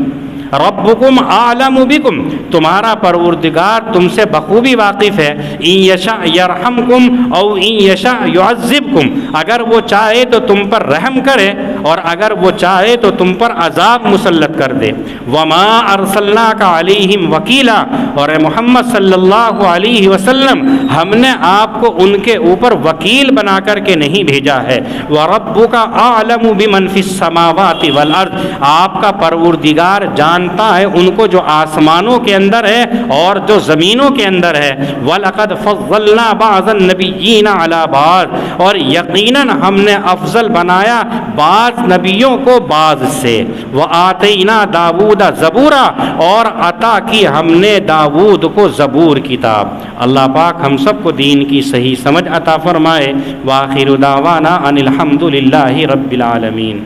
ربکم اعلم بکم، تمہارا پروردگار تم سے بخوبی واقف ہے۔ ان یشاء یرحمکم او ان یشاء یعذبکم، اگر وہ چاہے تو تم پر رحم کرے اور اگر وہ چاہے تو تم پر عذاب مسلط کر دے۔ وما ارسلناک علیہم وکیلا، اور اے محمد صلی اللہ علیہ وسلم ہم نے آپ کو ان کے اوپر وکیل بنا کر کے نہیں بھیجا ہے۔ وربک اعلم بمن فی السماوات والارض، آپ کا پروردگار جانتا ہے ان کو جو آسمانوں کے اندر ہے اور جو زمینوں کے اندر ہے۔ وَلَقَدْ فَضَّلْنَا بَعْضَ النَّبِيِّينَ عَلَى بَعْضٍ، اور یقیناً ہم نے افضل بنایا بعض نبیوں کو بعض سے۔ وَآتَيْنَا دَاوُودَ زَبُورًا، اور عطا کی ہم نے داود کو زبور کتاب۔ اللہ پاک ہم سب کو دین کی صحیح سمجھ عطا فرمائے۔ وآخر دعوانا ان الحمد للہ رب العالمین۔